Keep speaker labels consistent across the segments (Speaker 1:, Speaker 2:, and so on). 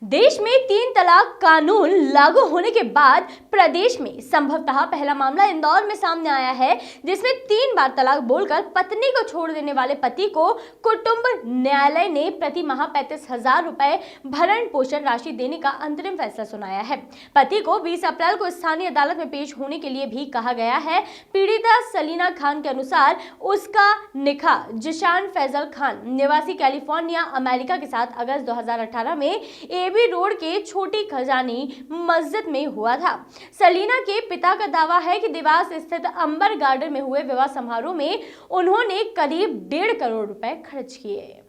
Speaker 1: देश में 3 तलाक कानून लागू होने के बाद प्रदेश में संभवतः पहला मामला इंदौर में सामने आया है, जिसमें 3 बार तलाक बोलकर पत्नी को छोड़ देने वाले पति को कुटुंब न्यायालय ने प्रति माह 35,000 रुपए भरण पोषण राशि देने का अंतरिम फैसला सुनाया है। पति को 20 अप्रैल को स्थानीय अदालत में पेश होने के लिए भी कहा गया है। पीड़िता सलीना खान के अनुसार उसका निकाह जिशान फैजल खान निवासी कैलिफोर्निया अमेरिका के साथ अगस्त 2018 में एबी रोड के छोटी खजानी मस्जिद में हुआ था। सलीना के पिता का दावा है कि देवास स्थित अंबर गार्डन में हुए विवाह समारोह में उन्होंने करीब 1.5 करोड़ रुपए खर्च किए।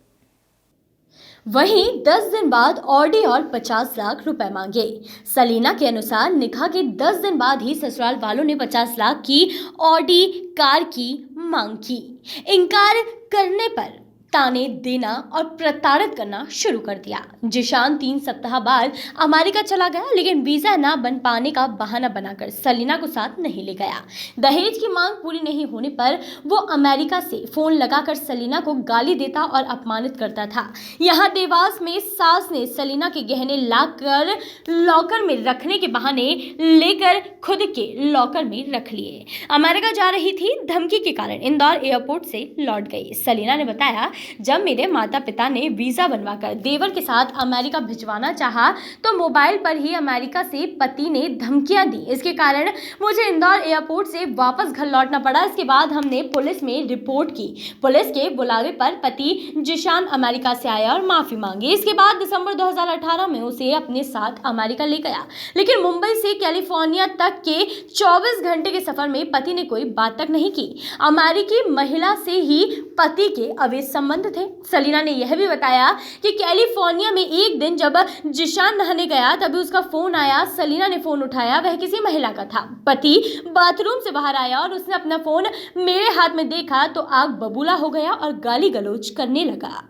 Speaker 1: वहीं 10 दिन बाद ऑडी और 50 लाख रुपए मांगे। सलीना के अनुसार निकाह के 10 दिन बाद ही ससुराल वालों ने 50 लाख की ऑडी कार की मांग की। इनकार करने पर ताने देना और प्रताड़ित करना शुरू कर दिया। जिशान 3 सप्ताह बाद अमेरिका चला गया, लेकिन वीजा ना बन पाने का बहाना बनाकर सलीना को साथ नहीं ले गया। दहेज की मांग पूरी नहीं होने पर वो अमेरिका से फोन लगाकर सलीना को गाली देता और अपमानित करता था। यहाँ देवास में सास ने सलीना के गहने लाकर लॉकर में रखने के बहाने लेकर खुद के लॉकर में रख लिए। अमेरिका जा रही थी, धमकी के कारण इंदौर एयरपोर्ट से लौट गई। सलीना ने बताया, जब मेरे माता पिता ने वीजा बनवाकर देवर के साथ अमेरिका भिजवाना चाहा तो मोबाइल पर ही अमेरिका से पति ने धमकियां दी। इसके कारण मुझे इंदौर एयरपोर्ट से वापस घर लौटना पड़ा। इसके बाद हमने पुलिस में रिपोर्ट की। पुलिस के बुलावे पर पति जिशान अमेरिका से आया और माफी मांगी। इसके बाद दिसंबर 2018 में उसे अपने साथ अमेरिका ले गया, लेकिन मुंबई से कैलिफोर्निया तक के 24 घंटे के सफर में पति ने कोई बात तक नहीं की। अमेरिकी महिला से ही पति के अवैध संबंध थे। सलीना ने यह भी बताया कि कैलिफोर्निया में एक दिन जब जिशान नहाने गया तभी उसका फोन आया। सलीना ने फोन उठाया, वह किसी महिला का था। पति बाथरूम से बाहर आया और उसने अपना फोन मेरे हाथ में देखा तो आग बबूला हो गया और गाली गलौज करने लगा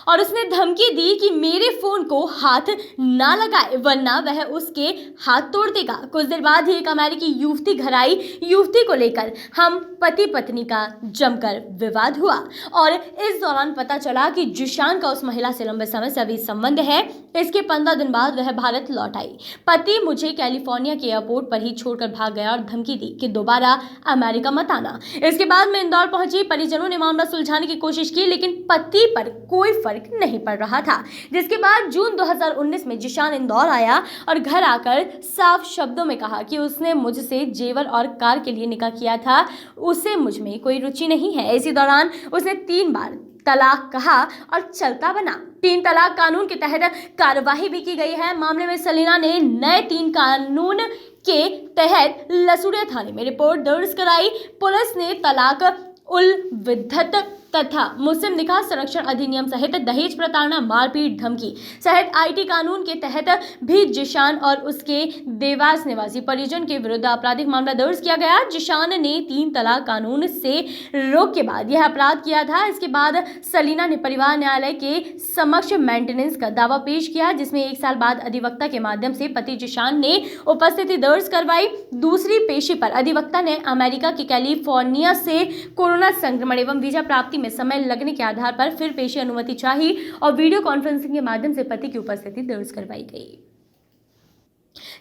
Speaker 1: और उसने धमकी दी कि मेरे फोन को हाथ ना लगाए वरना वह उसके हाथ तोड़ देगा। कुछ देर बाद ही एक अमेरिकी युवती घर आई। युवती को लेकर हम पति पत्नी का जमकर विवाद हुआ और इस दौरान पता चला कि जिशान का उस महिला से लंबे समय से अभी संबंध है। इसके 15 दिन बाद वह भारत लौट आई। पति मुझे कैलिफोर्निया के एयरपोर्ट पर ही छोड़कर भाग गया और धमकी दी कि दोबारा अमेरिका मत आना। इसके बाद मैं इंदौर पहुंची। परिजनों ने मामला सुलझाने की कोशिश की, लेकिन पति पर कोई फर्क नहीं पड़ रहा था। जिसके बाद जून 2019 में जिशान इंदौर आया और घर आकर साफ शब्दों में कहा कि उसने मुझसे जेवर और कार के लिए निकाह किया था, उसे मुझ में कोई रुचि नहीं है। इसी दौरान उसने 3 बार तलाक कहा और चलता बना। 3 तलाक कानून के तहत कार्यवाही भी की गई है। मामले में सलीना ने नए 3 कानून के तहत लसूड़िया थाने में रिपोर्ट दर्ज कराई। पुलिस ने तलाक उल विद्धत तथा मुस्लिम निकाह संरक्षण अधिनियम सहित दहेज प्रताड़ना, मारपीट, धमकी सहित आईटी कानून के तहत भी जिशान और उसके देवास निवासी परिजन के विरुद्ध आपराधिक मामला दर्ज किया गया। जिशान ने 3 तलाक कानून से रोक के बाद यह अपराध किया था। इसके बाद सलीना ने परिवार न्यायालय के समक्ष मेंटेनेंस का दावा पेश किया, जिसमें 1 साल बाद अधिवक्ता के माध्यम से पति जिशान ने उपस्थिति दर्ज करवाई। दूसरी पेशी पर अधिवक्ता ने अमेरिका के कैलिफोर्निया से कोरोना संक्रमण एवं वीजा प्राप्ति में समय लगने के आधार पर फिर पेशी अनुमति चाहिए और वीडियो कॉन्फ्रेंसिंग के माध्यम से पति की उपस्थिति दर्ज करवाई गई।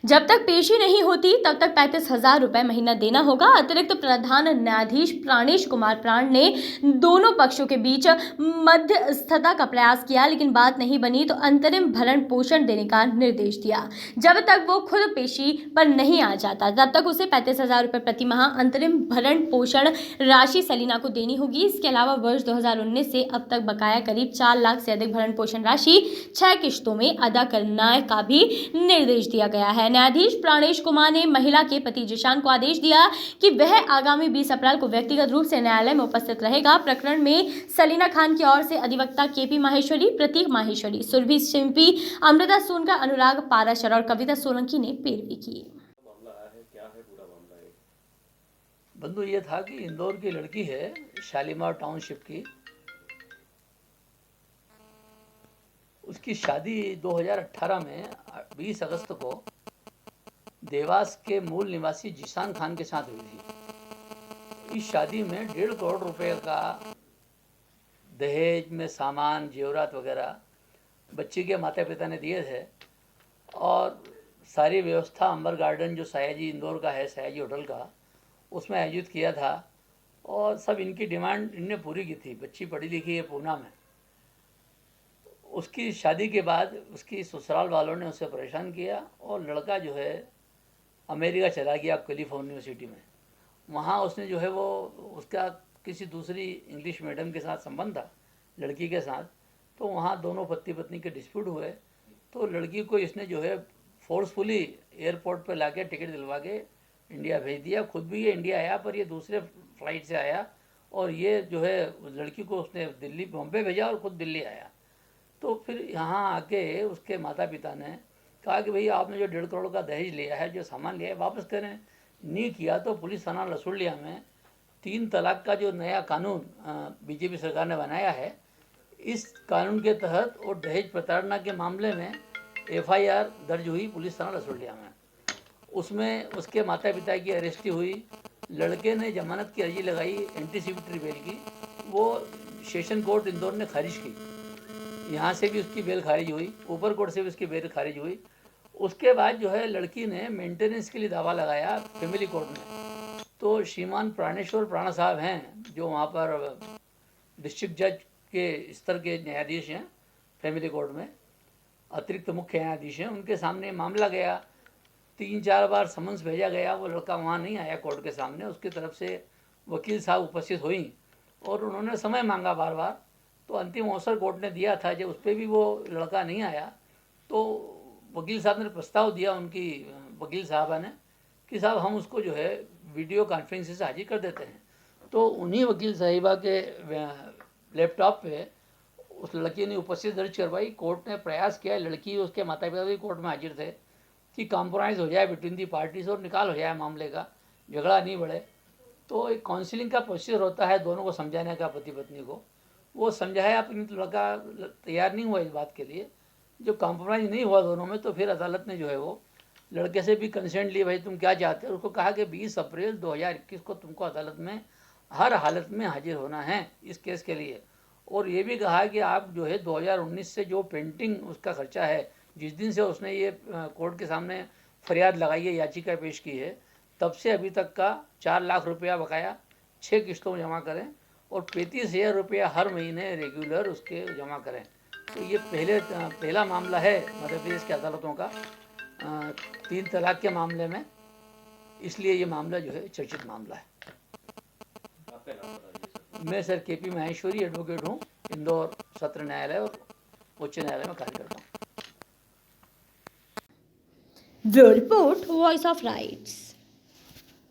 Speaker 1: जब तक पेशी नहीं होती तब तक 35,000 रुपए महीना देना होगा। अतिरिक्त प्रधान न्यायाधीश प्राणेश कुमार प्राण ने दोनों पक्षों के बीच मध्यस्थता का प्रयास किया, लेकिन बात नहीं बनी तो अंतरिम भरण पोषण देने का निर्देश दिया। जब तक वो खुद पेशी पर नहीं आ जाता तब तक उसे 35,000 रुपए प्रति माह अंतरिम भरण पोषण राशि सलीना को देनी होगी। इसके अलावा वर्ष 2019 से अब तक बकाया करीब 4 लाख से अधिक भरण पोषण राशि 6 किश्तों में अदा करने का भी निर्देश दिया गया है। न्यायाधीश प्राणेश कुमार ने महिला के पति जिशान को आदेश दिया कि वह आगामी 20 अप्रैल को व्यक्तिगत रूप से न्यायालय में उपस्थित रहेगा। प्रकरण में सलीना खान की ओर से अधिवक्ता केपी माहेश्वरी, प्रतीक माहेश्वरी, सुरभि सिंपी, अमृता सोनका, अनुराग पाराशर और कविता सोलंकी ने पैरवी की।
Speaker 2: बंधु ये था कि इंदौर की लड़की है, शालीमार टाउनशिप की, उसकी शादी 2018 में 20 अगस्त को देवास के मूल निवासी जिशान खान के साथ हुई थी। इस शादी में 1.5 करोड़ रुपए का दहेज में सामान, जेवरात वगैरह बच्ची के माता पिता ने दिए थे और सारी व्यवस्था अंबर गार्डन जो सयाजी इंदौर का है, सयाजी होटल का, उसमें आयोजित किया था और सब इनकी डिमांड इनने पूरी की थी। बच्ची पढ़ी लिखी है पूना में। उसकी शादी के बाद उसकी ससुराल वालों ने उसे परेशान किया और लड़का जो है अमेरिका चला गया, कैलिफोर्निया यूनिवर्सिटी में। वहाँ उसने जो है वो उसका किसी दूसरी इंग्लिश मीडियम के साथ संबंध था लड़की के साथ, तो वहाँ दोनों पति पत्नी के डिस्प्यूट हुए। तो लड़की को इसने जो है फोर्सफुली एयरपोर्ट पर लाके टिकट दिलवा के इंडिया भेज दिया। खुद भी ये इंडिया आया, पर ये दूसरे फ्लाइट से आया और ये जो है लड़की को उसने दिल्ली बॉम्बे भेजा और खुद दिल्ली आया। तो फिर यहाँ आके उसके माता पिता ने कहा कि भाई आपने जो 1.5 करोड़ का दहेज लिया है, जो सामान लिया है, वापस करें। नहीं किया तो पुलिस थाना रसूलिया में 3 तलाक का जो नया कानून बीजेपी सरकार ने बनाया है, इस कानून के तहत और दहेज प्रताड़ना के मामले में FIR दर्ज हुई पुलिस थाना रसूलिया में। उसमें उसके माता पिता की अरेस्टी हुई। लड़के ने जमानत की अर्जी लगाई एंटीसिपेटरी बेल की, वो सेशन कोर्ट इंदौर ने खारिज की। यहाँ से भी उसकी बेल खारिज हुई, ऊपर कोर्ट से भी उसकी बेल खारिज हुई। उसके बाद जो है लड़की ने मेंटेनेंस के लिए दावा लगाया फैमिली कोर्ट में। तो श्रीमान प्राणेश्वर प्राणा साहब हैं, जो वहाँ पर डिस्ट्रिक्ट जज के स्तर के न्यायाधीश हैं फैमिली कोर्ट में, अतिरिक्त मुख्य न्यायाधीश हैं, उनके सामने मामला गया। 3-4 बार समन्स भेजा गया, वो लड़का वहाँ नहीं आया कोर्ट के सामने। उसकी तरफ से वकील साहब उपस्थित हुई और उन्होंने समय मांगा बार बार। तो अंतिम अवसर कोर्ट ने दिया था, जब उस पर भी वो लड़का नहीं आया तो वकील साहब ने प्रस्ताव दिया, उनकी वकील साहबा ने, कि साहब हम उसको जो है वीडियो कॉन्फ्रेंस से हाजिर कर देते हैं। तो उन्हीं वकील साहिबा के लैपटॉप पे उस लड़की ने उपस्थित दर्ज करवाई। कोर्ट ने प्रयास किया, लड़की उसके माता पिता भी कोर्ट में हाजिर थे, कि कॉम्प्रोमाइज़ हो जाए बिटवीन दी पार्टीज और निकाल हो जाए मामले का, झगड़ा नहीं बढ़े। तो एक काउंसिलिंग का प्रोसीजर होता है दोनों को समझाने का, पति पत्नी को। वो समझाया, अपनी तो लड़का तैयार नहीं हुआ इस बात के लिए। जो कॉम्प्रोमाइज़ नहीं हुआ दोनों में, तो फिर अदालत ने जो है वो लड़के से भी कंसेंट ली, भाई तुम क्या चाहते हो। उसको कहा कि 20 अप्रैल 2021 को तुमको अदालत में हर हालत में हाजिर होना है इस केस के लिए। और ये भी कहा कि आप जो है 2019 से जो पेंटिंग उसका खर्चा है, जिस दिन से उसने ये कोर्ट के सामने फरियाद लगाई है, याचिका पेश की है, तब से अभी तक का 4 लाख रुपया बकाया 6 किस्तों में जमा करें और 35,000 रुपया हर महीने रेगुलर उसके जमा करें। तो ये पहला मामला है मध्य प्रदेश की अदालतों का 3 तलाक के मामले में, इसलिए ये मामला जो है चर्चित मामला है। मैं सर KP माहेश्वरी एडवोकेट हूँ, इंदौर सत्र न्यायालय और उच्च न्यायालय में कार्य करता हूँ।
Speaker 1: Bureau report, voice of rights.